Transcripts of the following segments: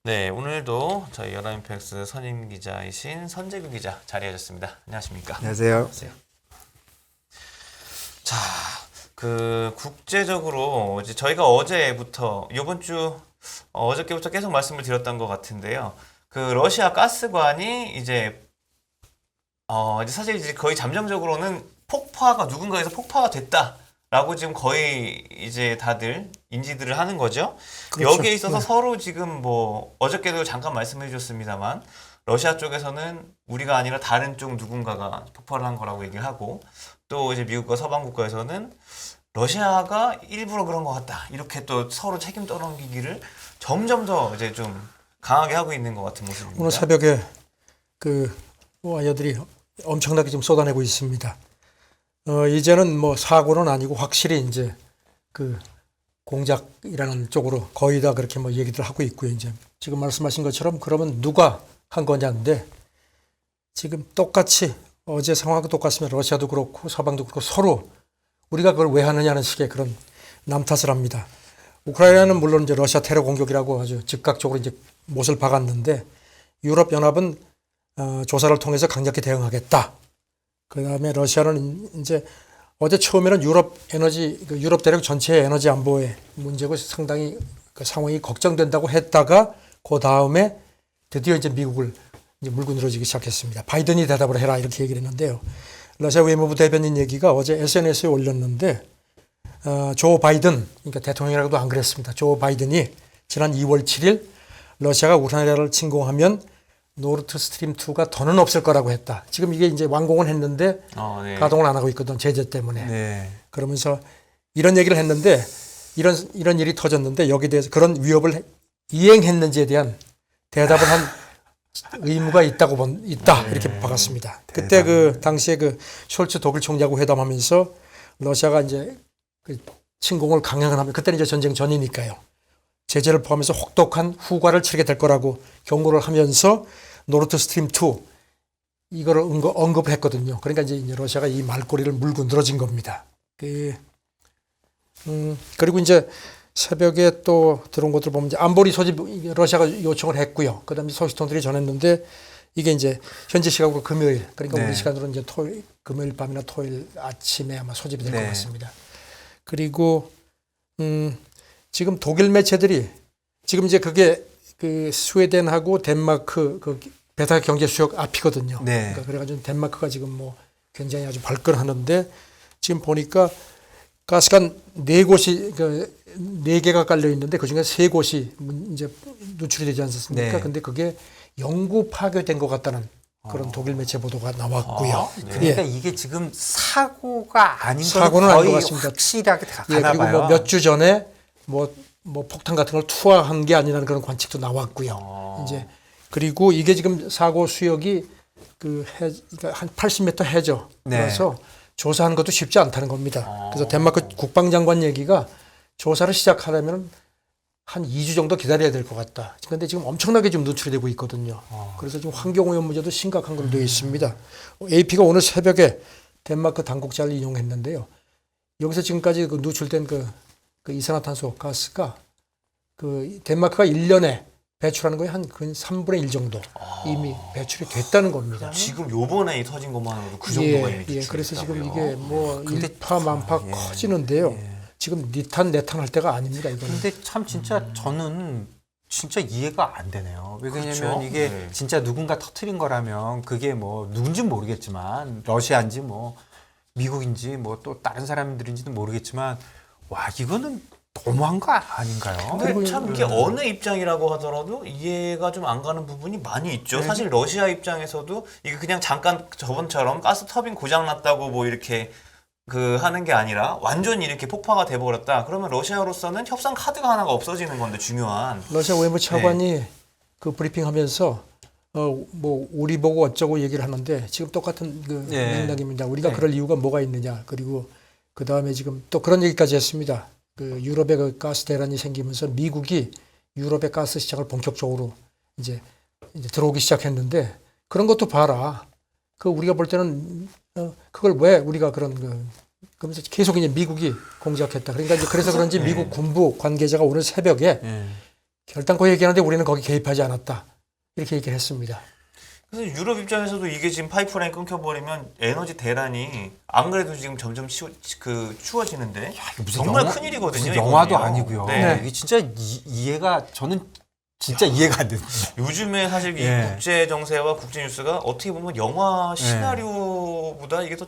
네, 오늘도 저희 연합임팩스 선임 기자이신 선재규 기자 자리하셨습니다. 안녕하십니까? 안녕하세요. 안녕하세요. 자, 국제적으로 이제 저희가 어제부터 이번 주 어저께부터 계속 말씀을 드렸던 것 같은데요. 러시아 가스관이 이제 사실 이제 거의 잠정적으로는 누군가에서 폭파가 됐다라고 지금 거의 이제 다들 인지들을 하는 거죠. 그렇죠. 여기에 있어서 네. 서로 지금 어저께도 잠깐 말씀해 주셨습니다만 러시아 쪽에서는 우리가 아니라 다른 쪽 누군가가 폭발을 한 거라고 얘기를 하고, 또 이제 미국과 서방 국가에서는 러시아가 일부러 그런 것 같다, 이렇게 또 서로 책임 떠넘기기를 점점 더 이제 좀 강하게 하고 있는 것 같은 모습입니다. 오늘 새벽에 와이어들이 엄청나게 좀 쏟아내고 있습니다. 이제는 뭐 사고는 아니고 확실히 이제 공작이라는 쪽으로 거의 다 그렇게 뭐 얘기들 하고 있고요. 이제 지금 말씀하신 것처럼 그러면 누가 한 거냐인데, 지금 똑같이 어제 상황하고 똑같으면 러시아도 그렇고 서방도 그렇고 서로 우리가 그걸 왜 하느냐는 식의 그런 남탓을 합니다. 우크라이나는 물론 이제 러시아 테러 공격이라고 아주 즉각적으로 이제 못을 박았는데, 유럽 연합은 조사를 통해서 강력히 대응하겠다. 그다음에 러시아는 이제 어제 처음에는 유럽 대륙 전체의 에너지 안보의 문제고 상당히 그 상황이 걱정된다고 했다가, 그 다음에 드디어 이제 미국을 이제 물고 늘어지기 시작했습니다. 바이든이 대답을 해라, 이렇게 얘기를 했는데요. 러시아 외무부 대변인 얘기가 어제 SNS에 올렸는데, 조 바이든, 그러니까 대통령이라고도 안 그랬습니다. 조 바이든이 지난 2월 7일 러시아가 우크라이나를 침공하면 노르트 스트림 2가 더는 없을 거라고 했다. 지금 이게 이제 완공은 했는데 네. 가동을 안 하고 있거든, 제재 때문에. 네. 그러면서 이런 얘기를 했는데, 이런 일이 터졌는데 여기에 대해서 그런 위협을 이행했는지에 대한 대답을 한 의무가 있다, 이렇게 박았습니다. 그때 당시에 숄츠 독일 총리하고 회담하면서 러시아가 이제 침공을 강행을 하면, 그때는 이제 전쟁 전이니까요, 제재를 포함해서 혹독한 후과를 치르게 될 거라고 경고를 하면서 노르트 스트림 2 이거를 언급했거든요. 그러니까 이제 러시아가 이 말꼬리를 물고 늘어진 겁니다. 그리고 이제 새벽에 또 들어온 것들 보면 이제 안보리 소집 러시아가 요청을 했고요. 그다음에 소식통들이 전했는데, 이게 이제 현지 시각으로 금요일, 그러니까 네. 우리 시간으로 이제 금요일 밤이나 토요일 아침에 아마 소집이 될 것 같습니다. 그리고 지금 독일 매체들이 지금 이제 그게 스웨덴하고 덴마크 배타 경제 수역 앞이거든요. 네. 그러니까 그래가지고 덴마크가 지금 뭐 굉장히 아주 발끈하는데, 지금 보니까 가스관 4곳이 4개가 깔려 있는데 그중에 3곳이 이제 누출이 되지 않습니까? 네. 근데 그게 영구 파괴된 것 같다는 그런 독일 매체 보도가 나왔고요. 네. 그러니까 이게 지금 사고가 아닌 사고는 거는 아닌 것 거의 같습니다. 확실하게 예, 가나 그리고 봐요. 뭐 몇 주 전에 뭐 폭탄 같은 걸 투하한 게 아니라는 그런 관측도 나왔고요. 이제 그리고 이게 지금 사고 수역이 그러니까 한 80m 해죠. 네. 그래서 조사하는 것도 쉽지 않다는 겁니다. 그래서 덴마크 국방장관 얘기가 조사를 시작하려면 한 2주 정도 기다려야 될 것 같다. 그런데 지금 엄청나게 좀 노출이 되고 있거든요. 그래서 지금 환경오염 문제도 심각한 걸로 되어 있습니다. AP가 오늘 새벽에 덴마크 당국자를 인용했는데요. 여기서 지금까지 누출된 이산화탄소 가스가 덴마크가 1년에 배출하는 거에 한 3분의 1 정도 이미 배출이 됐다는 겁니다. 지금 요번에 터진 것만으로도 그 정도가 이미 예, 그래서 지금 추출됐다고요? 이게 뭐 일파만파 커지는데요. 지금 니탄 내탄 할 때가 아닙니다, 이거는. 근데 참 진짜 저는 진짜 이해가 안 되네요. 왜냐하면 그렇죠. 이게 네. 진짜 누군가 터트린 거라면 그게 뭐 누군지 모르겠지만 러시아인지 뭐 미국인지 뭐 또 다른 사람들인지는 모르겠지만, 와, 이거는 너무한 거 아닌가요? 근데 참 이게 어느 입장이라고 하더라도 이해가 좀 안 가는 부분이 많이 있죠. 사실 러시아 입장에서도 이게 그냥 잠깐 저번처럼 가스 터빈 고장 났다고 뭐 이렇게 하는 게 아니라 완전히 이렇게 폭파가 돼버렸다. 그러면 러시아로서는 협상 카드가 하나가 없어지는 건데, 중요한. 러시아 외무 차관이 브리핑하면서 뭐 우리 보고 어쩌고 얘기를 하는데, 지금 똑같은 맥락입니다. 우리가 그럴 이유가 뭐가 있느냐. 그리고 그 다음에 지금 또 그런 얘기까지 했습니다. 유럽에 가스 대란이 생기면서 미국이 유럽의 가스 시장을 본격적으로 이제 들어오기 시작했는데, 그런 것도 봐라. 우리가 볼 때는 그걸 왜 우리가 그러면서 계속 이제 미국이 공작했다. 그러니까 이제 그래서 그런지 미국 군부 관계자가 오늘 새벽에 결단코 얘기하는데 우리는 거기 개입하지 않았다. 이렇게 얘기를 했습니다. 그래서 유럽 입장에서도 이게 지금 파이프라인 끊겨버리면 에너지 대란이 안 그래도 지금 점점 추워지는데 정말 큰일이거든요. 무슨 영화도 이거는요. 아니고요. 네. 이게 진짜 이해가 저는 진짜 이해가 안 됩니다. 요즘에 사실 이 예. 국제 정세와 국제 뉴스가 어떻게 보면 영화 시나리오보다 이게 더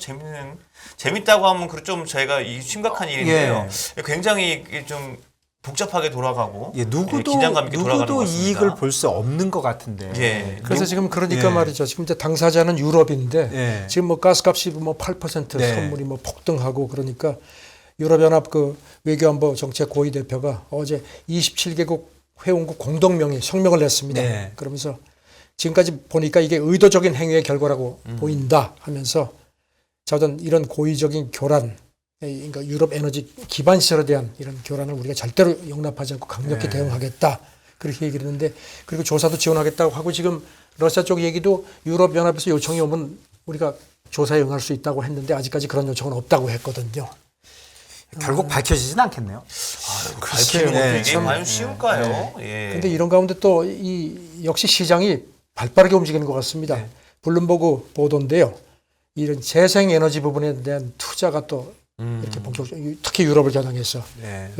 재밌다고 하면 좀 저희가 이 심각한 일인데요. 굉장히 이게 좀 복잡하게 돌아가고 긴장감 있게 돌아가는 것 누구도 같습니다. 이익을 볼 수 없는 것 같은데. 예. 그래서 지금 그러니까 예. 말이죠. 지금 이제 당사자는 유럽인데 예. 지금 뭐 가스값이 뭐 8% 네. 선물이 뭐 폭등하고 그러니까 유럽연합 그 외교안보 정책 고위 대표가 어제 27개국 회원국 공동명의 성명을 냈습니다. 네. 그러면서 지금까지 보니까 이게 의도적인 행위의 결과라고 보인다 하면서 자전 이런 고의적인 교란, 그러니까 유럽 에너지 기반 시설에 대한 이런 교란을 우리가 절대로 용납하지 않고 강력히 네. 대응하겠다. 그렇게 얘기를 했는데 그리고 조사도 지원하겠다고 하고 지금 러시아 쪽 얘기도 유럽연합에서 요청이 오면 우리가 조사에 응할 수 있다고 했는데 아직까지 그런 요청은 없다고 했거든요. 결국 밝혀지진 않겠네요. 밝히는 것도 네, 이게 참, 과연 쉬울까요? 예. 근데 이런 가운데 또 역시 시장이 발빠르게 움직이는 것 같습니다. 네. 블룸버그 보도인데요. 이런 재생에너지 부분에 대한 투자가 또 이렇게 본격적으로 특히 유럽을 겨냥해서 네.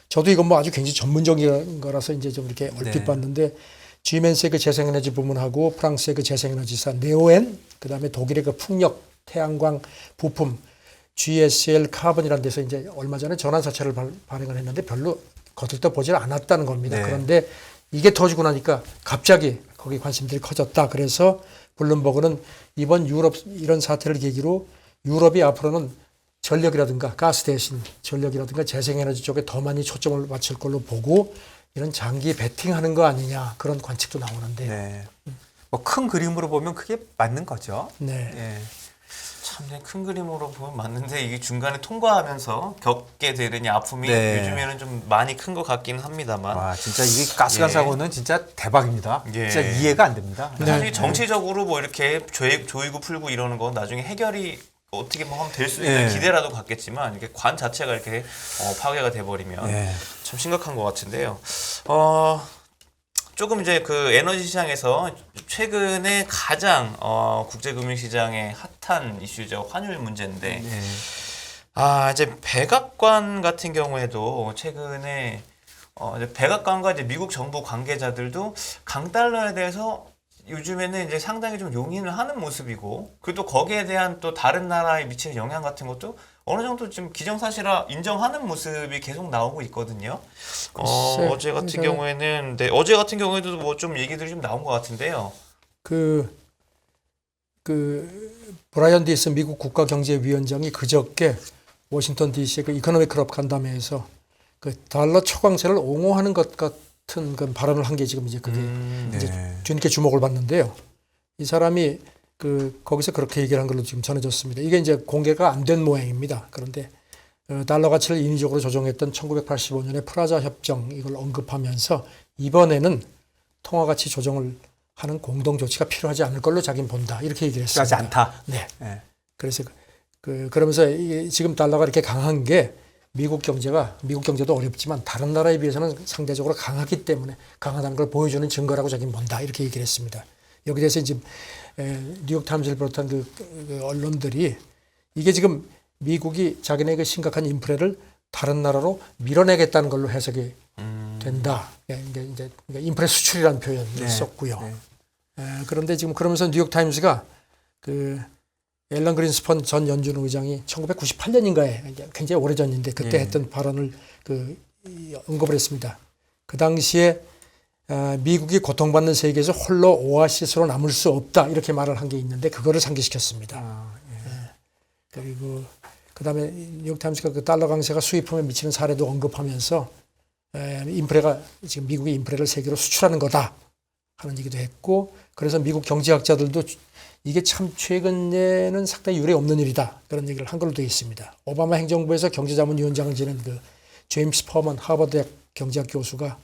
저도 이건 뭐 아주 굉장히 전문적인 거라서 이제 좀 이렇게 얼핏 네. 봤는데 지멘스의 그 재생에너지 부문하고 프랑스의 그 재생에너지사 네오엔 그다음에 독일의 그 풍력 태양광 부품 GSL 카본이라는 데서 이제 얼마 전에 전환사채를 발행을 했는데 별로 거들떠 보질 않았다는 겁니다. 네. 그런데 이게 터지고 나니까 갑자기 거기 관심들이 커졌다. 그래서 블룸버그는 이번 유럽 이런 사태를 계기로 유럽이 앞으로는 전력이라든가 가스 대신 전력이라든가 재생에너지 쪽에 더 많이 초점을 맞출 걸로 보고 이런 장기 베팅하는 거 아니냐 그런 관측도 나오는데요. 네. 뭐 큰 그림으로 보면 그게 맞는 거죠. 네. 예. 참 큰 그림으로 보면 맞는데 이게 중간에 통과하면서 겪게 되는 이 아픔이 네. 요즘에는 좀 많이 큰 것 같긴 합니다만 와 진짜 이 가스관 예. 사고는 진짜 대박입니다. 예. 진짜 이해가 안 됩니다. 사실 정치적으로 뭐 이렇게 조이고 풀고 이러는 건 나중에 해결이 어떻게 뭐 하면 될 수 있는 예. 기대라도 갖겠지만 이게 관 자체가 이렇게 파괴가 돼버리면 예. 참 심각한 것 같은데요. 조금 이제 그 에너지 시장에서 최근에 가장 국제금융시장의 핫한 이슈죠. 환율 문제인데 네. 이제 백악관 같은 경우에도 최근에 이제 백악관과 이제 미국 정부 관계자들도 강달러에 대해서 요즘에는 이제 상당히 좀 용인을 하는 모습이고 그리고 또 거기에 대한 또 다른 나라에 미치는 영향 같은 것도 어느 정도 좀 기정사실화 인정하는 모습이 계속 나오고 있거든요. 글쎄, 어제 같은 그러니까- 경우에는 어제 같은 경우에도 뭐 좀 얘기들이 좀 나온 것 같은데요. 그 브라이언 디스 미국 국가경제위원장이 그저께 워싱턴 DC의 그 이코노미 클럽 간담회에서 그 달러 초강세를 옹호하는 것 같은 그 발언을 한 게 지금 이제 그게 이제 네. 뒤늦게 주목을 받는데요. 이 사람이 거기서 그렇게 얘기를 한 걸로 지금 전해졌습니다. 이게 이제 공개가 안 된 모양입니다. 그런데 달러 가치를 인위적으로 조정했던 1985년의 프라자 협정 이걸 언급하면서 이번에는 통화 가치 조정을 하는 공동 조치가 필요하지 않을 걸로 자기는 본다. 이렇게 얘기를 했습니다. 필요하지 않다. 네. 예. 그래서 그러면서 이게 지금 달러가 이렇게 강한 게 미국 경제도 어렵지만 다른 나라에 비해서는 상대적으로 강하기 때문에 강하다는 걸 보여주는 증거라고 자기는 본다. 이렇게 얘기를 했습니다. 여기 대해서 지금 뉴욕 타임즈를 비롯한 그 언론들이 이게 지금 미국이 자기네 그 심각한 인플레를 다른 나라로 밀어내겠다는 걸로 해석이 된다. 이제 인플레 수출이라는 표현을 네. 썼고요. 네. 그런데 지금 그러면서 뉴욕 타임즈가 앨런 그린스펀 전 연준 의장이 1998년인가에 굉장히 오래전인데 그때 예. 했던 발언을 언급을 했습니다. 그 당시에 미국이 고통받는 세계에서 홀로 오아시스로 남을 수 없다 이렇게 말을 한 게 있는데 그거를 상기시켰습니다. 그리고 그다음에 뉴욕타임스가 그 달러 강세가 수입품에 미치는 사례도 언급하면서 인플레가 지금 미국이 인플레를 세계로 수출하는 거다 하는 얘기도 했고 그래서 미국 경제학자들도 이게 참 최근에는 상당히 유례 없는 일이다 그런 얘기를 한 걸로 되어 있습니다. 오바마 행정부에서 경제자문위원장을 지낸 그 제임스 퍼먼 하버드대 경제학 교수가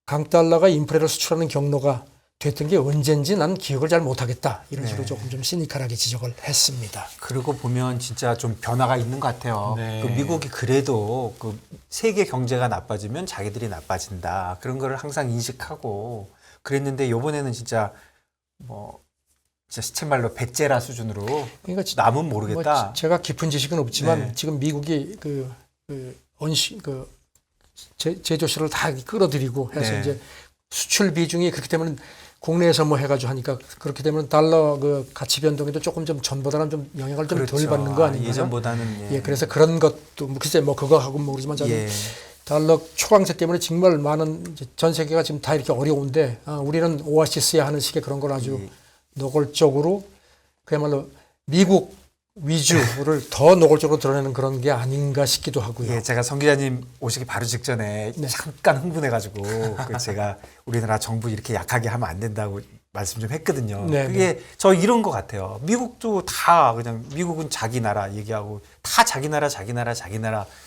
강달러가 인플레를 수출하는 경로가 됐던 게 언젠지 난 기억을 잘 못하겠다. 이런 식으로 네. 조금 좀 시니컬하게 지적을 했습니다. 그러고 보면 진짜 좀 변화가 있는 것 같아요. 네. 그 미국이 그래도 그 세계 경제가 나빠지면 자기들이 나빠진다. 그런 거를 항상 인식하고 그랬는데 이번에는 진짜 뭐 진짜 시쳇말로 백제라 수준으로 그러니까 남은 모르겠다. 뭐 제가 깊은 지식은 없지만 네. 지금 미국이 제조실을 다 끌어들이고 해서 네. 이제 수출 비중이 그렇게 되면 국내에서 뭐 해가지고 하니까 그렇게 되면 달러 그 가치 변동에도 조금 좀 전보다는 좀 영향을 좀 덜 그렇죠. 받는 거 아닌가요? 예전보다는 예, 그래서 그런 것도 뭐 글쎄 뭐 그거 하고 모르지만 저는 예. 달러 초강세 때문에 정말 많은 이제 전 세계가 지금 다 이렇게 어려운데 우리는 오아시스야 하는 식의 그런 걸 아주 예. 노골적으로 그야말로 미국 위주를 더 노골적으로 드러내는 그런 게 아닌가 싶기도 하고요. 예, 제가 성 기자님 오시기 바로 직전에 네. 잠깐 흥분해가지고 그 제가 우리나라 정부 이렇게 약하게 하면 안 된다고 말씀 좀 했거든요. 네, 그게 저 이런 것 같아요. 미국도 다 그냥 미국은 자기 나라 얘기하고 다 자기 나라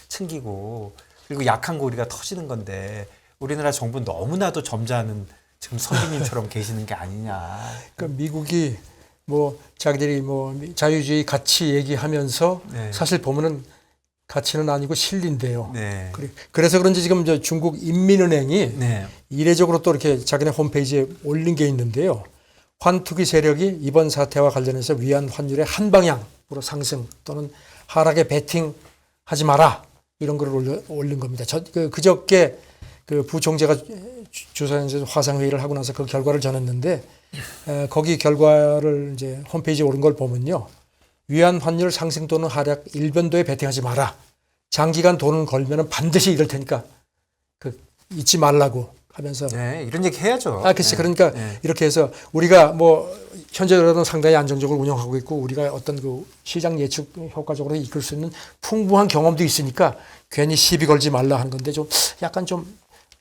챙기고 그리고 약한 거 우리가 터지는 건데 우리나라 정부는 너무나도 점잖은 지금 선생님처럼 계시는 게 아니냐. 그러니까 미국이 뭐 자기들이 뭐 자유주의 가치 얘기하면서 네. 사실 보면은 가치는 아니고 실리인데요. 네. 그래서 그런지 지금 저 중국 인민은행이 네. 이례적으로 또 이렇게 자기네 홈페이지에 올린 게 있는데요. 환투기 세력이 이번 사태와 관련해서 위안 환율의 한 방향으로 상승 또는 하락에 베팅하지 마라 이런 글을 올린 겁니다. 그저께 그 부총재가 주사연에서 화상회의를 하고 나서 그 결과를 전했는데 거기 결과를 이제 홈페이지에 오른 걸 보면요. 위안 환율 상승 또는 하락 일변도에 베팅하지 마라. 장기간 돈을 걸면은 반드시 이럴 테니까 잊지 말라고 하면서 네, 이런 얘기 해야죠. 글쎄 네. 그러니까 네. 이렇게 해서 우리가 뭐 현재로는 상당히 안정적으로 운영하고 있고 우리가 어떤 그 시장 예측 효과적으로 이끌 수 있는 풍부한 경험도 있으니까 괜히 시비 걸지 말라 하는 건데 좀 약간 좀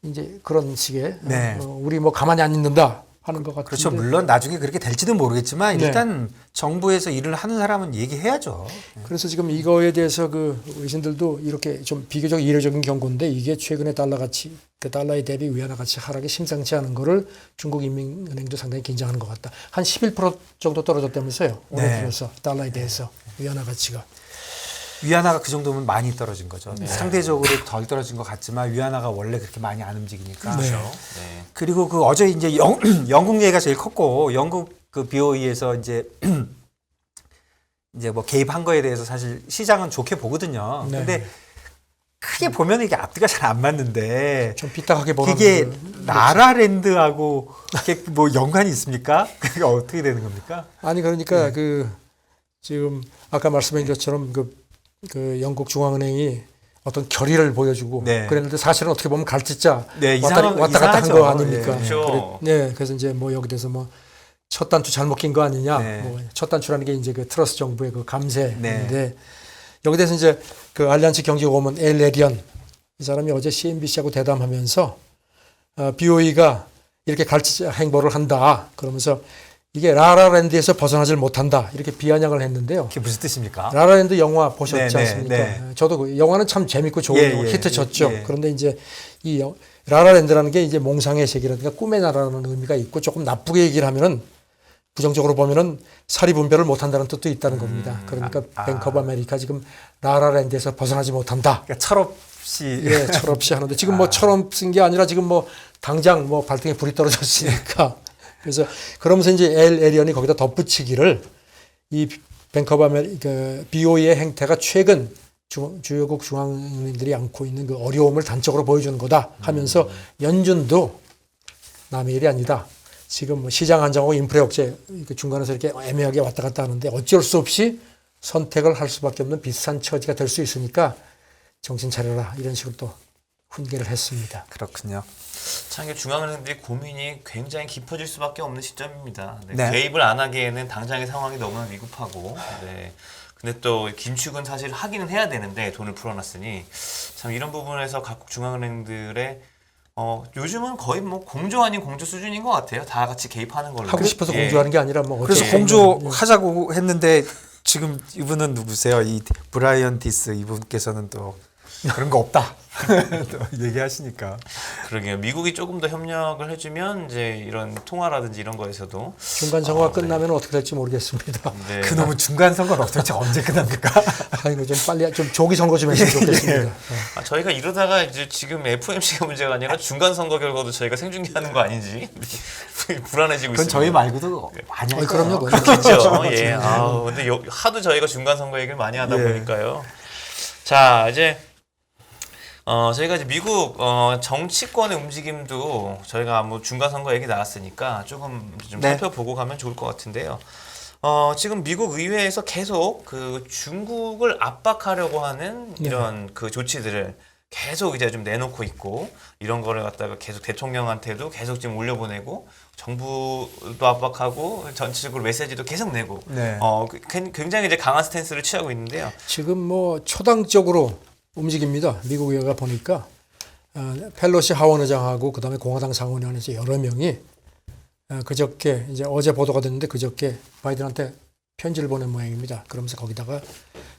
이제 그런 식의 네. 우리 뭐 가만히 안 있는다 하는 것 같은데. 그렇죠. 물론 나중에 그렇게 될지는 모르겠지만 네. 일단 정부에서 일을 하는 사람은 얘기해야죠. 그래서 지금 이거에 대해서 그 의신들도 이렇게 좀 비교적 이례적인 경고인데 이게 최근에 달러 가치, 그 달러에 대비 위안화 가치 하락이 심상치 않은 거를 중국 인민은행도 상당히 긴장하는 것 같다. 한 11% 정도 떨어졌다면서요. 올해 네. 들어서 달러에 대해서 위안화 가치가. 위안화가 그 정도면 많이 떨어진 거죠. 네. 상대적으로 덜 떨어진 것 같지만 위안화가 원래 그렇게 많이 안 움직이니까. 네. 네. 그리고 그 어제 이제 영국 얘기가 제일 컸고 영국 그 BOE에서 이제 뭐 개입한 거에 대해서 사실 시장은 좋게 보거든요. 네. 근데 크게 보면 이게 앞뒤가 잘 안 맞는데 좀 삐딱하게 보는 이게 그- 나라랜드하고 이게 뭐 연관이 있습니까? 그게 어떻게 되는 겁니까? 아니 그러니까 네. 그 지금 아까 말씀드린 것처럼 그 영국 중앙은행이 어떤 결의를 보여주고 네. 그랬는데 사실은 어떻게 보면 갈짓자 네, 왔다 갔다 한 이상하죠. 거 아닙니까? 예. 그렇죠. 그래서 이제 뭐 여기 대해서 뭐 첫 단추 잘못 낀 거 아니냐. 네. 뭐 첫 단추라는 게 이제 그 트러스 정부의 그 감세인데 네. 여기 대해서 이제 그 알리안츠 경제고문 엘 레리언 이 사람이 어제 CNBC하고 대담하면서 BOE가 이렇게 갈짓 행보를 한다. 그러면서 이게 라라랜드에서 벗어나질 못한다. 이렇게 비아냥을 했는데요. 그게 무슨 뜻입니까? 라라랜드 영화 보셨지 네, 네, 않습니까? 네. 저도 그 영화는 참 재밌고 좋은 예, 영화, 예, 히트 예, 쳤죠. 예. 그런데 이제 이 라라랜드라는 게 이제 몽상의 세계라든가 꿈의 나라라는 의미가 있고 조금 나쁘게 얘기를 하면은 부정적으로 보면은 사리 분별을 못한다는 뜻도 있다는 겁니다. 그러니까 뱅크 오브 아메리카 지금 라라랜드에서 벗어나지 못한다. 그러니까 철없이 예, 철없이 하는데 지금 뭐 철없 쓴 게 아니라 지금 뭐 당장 뭐 발등에 불이 떨어졌으니까 그래서 그러면서 이제 엘 에리언이 거기다 덧붙이기를 이 뱅크 오브 아메리카 BOE의 행태가 최근 주요국 중앙은행들이 안고 있는 그 어려움을 단적으로 보여주는 거다 하면서 연준도 남의 일이 아니다. 지금 뭐 시장 안정하고 인플레 억제 중간에서 이렇게 애매하게 왔다 갔다 하는데 어쩔 수 없이 선택을 할 수밖에 없는 비슷한 처지가 될 수 있으니까 정신 차려라 이런 식으로 또 훈계를 했습니다. 그렇군요. 참 이게 중앙은행들이 고민이 굉장히 깊어질 수밖에 없는 시점입니다. 네, 네. 개입을 안 하기에는 당장의 상황이 너무나 위급하고, 네. 근데 또 긴축은 사실 하기는 해야 되는데 돈을 풀어놨으니 참 이런 부분에서 각국 중앙은행들의 요즘은 거의 뭐 공조 아닌 공조 수준인 것 같아요. 다 같이 개입하는 걸로. 하고 싶어서 예. 공조하는 게 아니라 뭐 그래서 어떻게 공조하자고 했는데 지금 이분은 누구세요? 이 브라이언 디스 이분께서는 또 그런 거 없다. 또 얘기하시니까. 그러게요. 미국이 조금 더 협력을 해주면 이제 이런 통화라든지 이런 거에서도 중간 선거가 네. 끝나면 어떻게 될지 모르겠습니다. 네. 그놈의 중간 선거는 도대체 언제 끝납니까? 아이고 좀 빨리 좀 조기 선거 좀 했으면 좋겠습니다. 저희가 이러다가 이제 지금 FOMC가 문제가 아니라 중간 선거 결과도 저희가 생중계하는 거 아닌지 불안해지고 그건 있습니다. 저희 말고도 많이 할 그럼요. 거예요. 그렇죠. 예. 근데 하도 저희가 중간 선거 얘기를 많이 하다 예. 보니까요. 자, 이제 저희가 이제 미국 정치권의 움직임도 저희가 뭐 중간 선거 얘기 나왔으니까 조금 좀 네. 살펴보고 가면 좋을 것 같은데요. 지금 미국 의회에서 계속 그 중국을 압박하려고 하는 이런 그 조치들을 계속 이제 좀 내놓고 있고 이런 거를 갖다가 계속 대통령한테도 계속 지금 올려보내고 정부도 압박하고 전체적으로 메시지도 계속 내고 네. 굉장히 이제 강한 스탠스를 취하고 있는데요. 지금 뭐 초당적으로 움직입니다. 미국 의회가 보니까 펠로시 하원 의장하고 그다음에 공화당 상원의원에서 여러 명이 그저께 이제 어제 보도가 됐는데 그저께 바이든한테 편지를 보낸 모양입니다. 그러면서 거기다가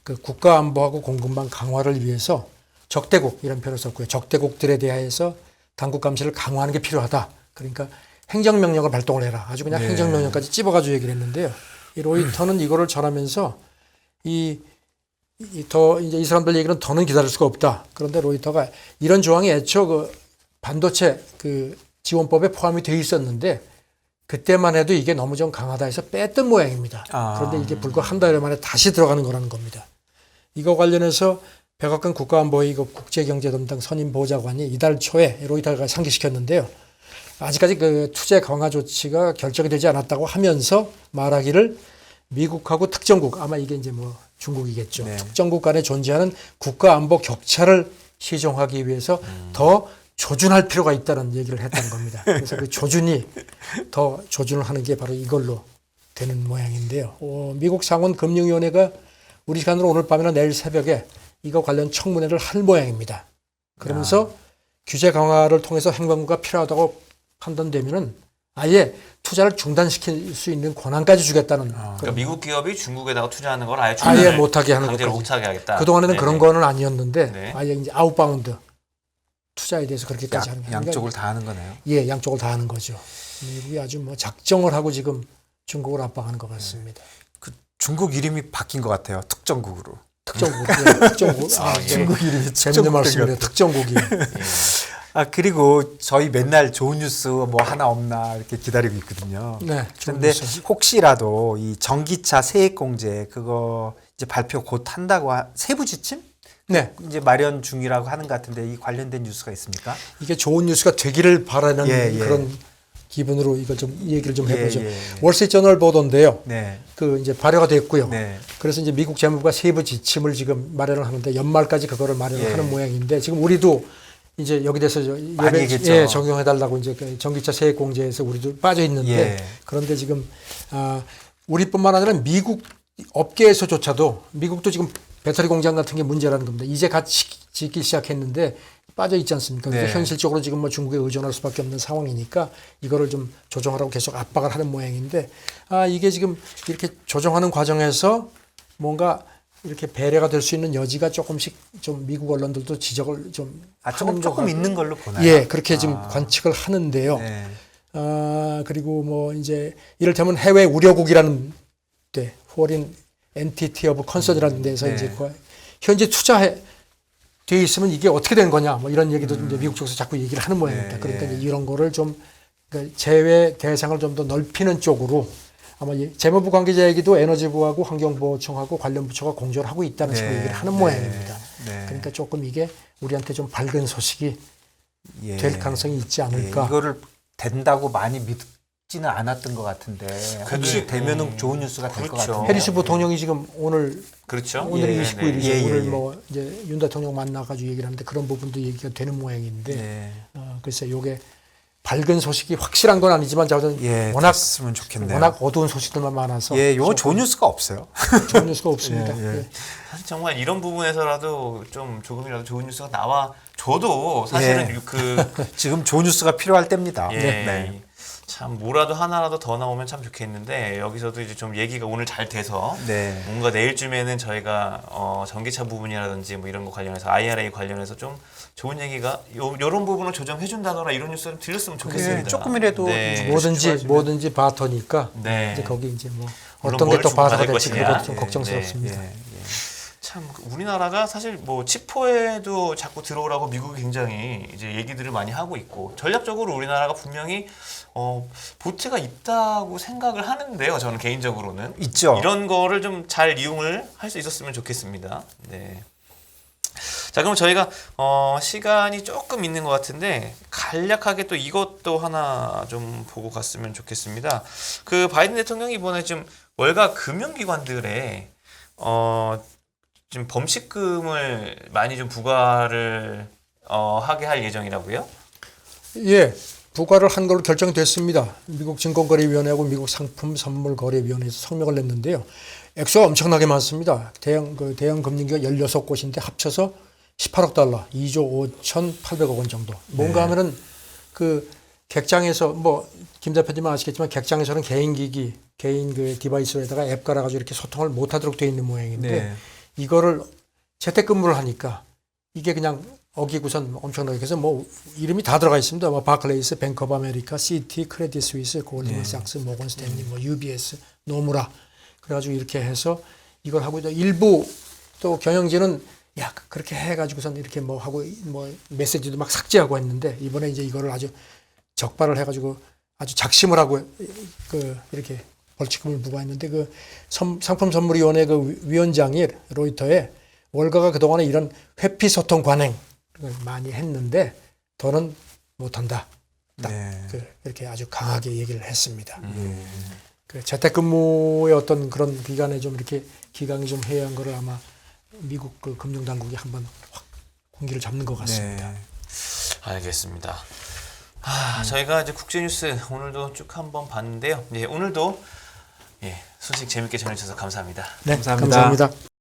그 국가 안보하고 공급망 강화를 위해서 적대국 이런 표현을 썼고요. 적대국들에 대해서 당국 감시를 강화하는 게 필요하다. 그러니까 행정명령을 발동을 해라. 아주 그냥 네. 행정명령까지 찝어가지고 얘기를 했는데요. 이 로이터는 이거를 전하면서 이제 이 사람들 얘기는 더는 기다릴 수가 없다. 그런데 로이터가 이런 조항이 애초 그 반도체 그 지원법에 포함이 돼 있었는데 그때만 해도 이게 너무 좀 강하다 해서 뺐던 모양입니다. 그런데 이게 불과 한 달 만에 다시 들어가는 거라는 겁니다. 이거 관련해서 백악관 국가안보회 국제경제담당 선임 보좌관이 이달 초에 로이터가 상기시켰는데요. 아직까지 그 투자 강화 조치가 결정이 되지 않았다고 하면서 말하기를 미국하고 특정국, 아마 이게 이제 뭐 중국이겠죠. 네. 특정국 간에 존재하는 국가안보 격차를 시정하기 위해서 더 조준할 필요가 있다는 얘기를 했다는 겁니다. 그래서 그 조준이 더 조준을 하는 게 바로 이걸로 되는 모양인데요. 미국 상원금융위원회가 우리 시간으로 오늘 밤이나 내일 새벽에 이거 관련 청문회를 할 모양입니다. 그러면서 규제 강화를 통해서 행정부가 필요하다고 판단되면은 아예 투자를 중단시킬 수 있는 권한까지 주겠다는. 그러니까 미국 기업이 중국에다가 투자하는 걸 아예 아예 못하게 하는 강제로 것까지. 못하게 하겠다. 그동안에는 네네. 그런 거는 아니었는데 네. 아예 이제 아웃바운드 투자에 대해서 그렇게까지 하는 거예요. 양쪽을 다 하는 거네요. 예, 양쪽을 다 하는 거죠. 미국이 아주 뭐 작정을 하고 지금 중국을 압박하는 것 같습니다. 그 중국 이름이 바뀐 것 같아요. 특정국으로. 특정국, 예, 특정국. 예. 중국 이름이 재밌는 말씀이네요. 특정국이. 그리고 저희 맨날 좋은 뉴스 뭐 하나 없나 이렇게 기다리고 있거든요. 네. 근데 뉴스. 혹시라도 이 전기차 세액공제 그거 이제 발표 곧 한다고 세부 지침? 네. 이제 마련 중이라고 하는 것 같은데 이 관련된 뉴스가 있습니까? 이게 좋은 뉴스가 되기를 바라는 예, 예. 그런 기분으로 이거 좀 얘기를 좀 해보죠. 예, 예. 월스트리트저널 보도인데요. 네. 그 이제 발효가 됐고요. 네. 그래서 이제 미국 재무부가 세부 지침을 지금 마련을 하는데 연말까지 그거를 마련을 예. 하는 모양인데 지금 우리도 이제 여기 대해서 많이 얘기했죠. 예, 적용해달라고 이제 그 전기차 세액 공제에서 우리도 빠져 있는데 예. 그런데 지금 우리뿐만 아니라 미국 업계에서조차도 미국도 지금 배터리 공장 같은 게 문제라는 겁니다. 이제 같이 짓기 시작했는데 빠져 있지 않습니까? 그래서 네. 현실적으로 지금 뭐 중국에 의존할 수밖에 없는 상황이니까 이거를 좀 조정하라고 계속 압박을 하는 모양인데 이게 지금 이렇게 조정하는 과정에서 뭔가 이렇게 배려가 될 수 있는 여지가 조금씩 좀 미국 언론들도 지적을 좀 하는 조금 것 있는 걸로 보나요? 예, 그렇게 지금 관측을 하는데요. 네. 그리고 뭐 이제 이를테면 해외 우려국이라는 데 foreign entity of concern이라는 데서 네. 이제 현재 투자해 돼 있으면 이게 어떻게 된 거냐 뭐 이런 얘기도 이제 미국 쪽에서 자꾸 얘기를 하는 모양입니다. 네, 그러니까 예. 이제 이런 거를 좀 그러니까 제외 대상을 좀 더 넓히는 쪽으로 아마 재무부 관계자 얘기도 에너지부하고 환경보호청하고 관련 부처가 공조를 하고 있다는 식으로 얘기를 하는 모양입니다. 네. 그러니까 조금 이게 우리한테 좀 밝은 소식이 예. 될 가능성이 있지 예, 않을까. 이거를 된다고 많이 믿지는 않았던 것 같은데 혹시 되면은 좋은 뉴스가 될 것 그렇죠. 같아요. 해리스 부통령이 지금 오늘이 그렇죠. 오늘이 예, 29일이죠. 네. 예, 예, 오늘 예. 뭐 이제 윤 대통령 만나가지고 얘기를 하는데 그런 부분도 얘기가 되는 모양인데 네. 글쎄 요게 밝은 소식이 확실한 건 아니지만 저는 예, 워낙 됐으면 좋겠네요. 워낙 어두운 소식들만 많아서 예, 요거 조금 좋은 뉴스가 없어요. 좋은 뉴스가 없습니다. 예, 예. 예. 사실 정말 이런 부분에서라도 좀 조금이라도 좋은 뉴스가 나와 줘도 사실은 예. 그 지금 좋은 뉴스가 필요할 때입니다. 예. 네. 참 뭐라도 하나라도 더 나오면 참 좋겠는데 여기서도 이제 좀 얘기가 오늘 잘 돼서 네. 뭔가 내일쯤에는 저희가 전기차 부분이라든지 뭐 이런 거 관련해서 IRA 관련해서 좀 좋은 얘기가 요런 부분을 조정해 준다거나 이런 뉴스를 들렸으면 좋겠습니다. 조금이라도 뭐든지 바터니까 네. 이제 거기 이제 뭐 물론 어떤 게 또 뭘 바터가 받을 될지 것이냐. 그것도 좀 네. 걱정스럽습니다. 예, 예. 참 우리나라가 사실 뭐 치포에도 자꾸 들어오라고 미국이 굉장히 이제 얘기들을 많이 하고 있고 전략적으로 우리나라가 분명히 보트가 있다고 생각을 하는데요. 저는 개인적으로는 있죠. 이런 거를 좀 잘 이용을 할 수 있었으면 좋겠습니다. 네. 자, 그럼 저희가 시간이 조금 있는 것 같은데 간략하게 또 이것도 하나 좀 보고 갔으면 좋겠습니다. 그 바이든 대통령이 이번에 좀 월가 금융기관들에 좀 범식금을 많이 좀 부과를 하게 할 예정이라고요? 예, 부과를 한 걸로 결정됐습니다. 미국 증권거래위원회하고 미국 상품선물거래위원회에서 성명을 냈는데요. 액수가 엄청나게 많습니다. 대형 금융기관 16곳인데 합쳐서 18억 달러, 2조 5,800억 원 정도. 뭔가 하면은 그 객장에서 뭐 김 대표님은 아시겠지만 객장에서는 개인 기기, 개인 그 디바이스에다가 앱 깔아가지고 이렇게 소통을 못하도록 되어 있는 모양인데 네. 이거를 재택근무를 하니까 이게 그냥 어기고선 엄청나게 해서 뭐 이름이 다 들어가 있습니다. 뭐 바클레이스, 뱅크 오브 아메리카, 시티, 크레딧 스위스, 골드만삭스, 모건 스탠리, 뭐 UBS, 노무라 그래가지고 이렇게 해서 이걸 하고 일부 또 경영진은 야 그렇게 해가지고선 이렇게 뭐 하고 뭐 메시지도 막 삭제하고 했는데 이번에 이제 이거를 아주 적발을 해가지고 아주 작심을 하고 그 이렇게 벌칙금을 부과했는데 그 상품선물위원회 그 위원장이 로이터에 월가가 그동안에 이런 회피 소통 관행을 많이 했는데 더는 못한다. 딱 이렇게 아주 강하게 얘기를 했습니다. 그 재택근무의 어떤 그런 기간에 좀 이렇게 기강이 좀 해야 한 거를 아마 미국 그 금융당국이 한번 확 공기를 잡는 것 같습니다. 네. 알겠습니다. 저희가 이제 국제뉴스 오늘도 쭉 한번 봤는데요. 예, 오늘도 소식 재밌게 전해주셔서 감사합니다. 네, 감사합니다. 감사합니다.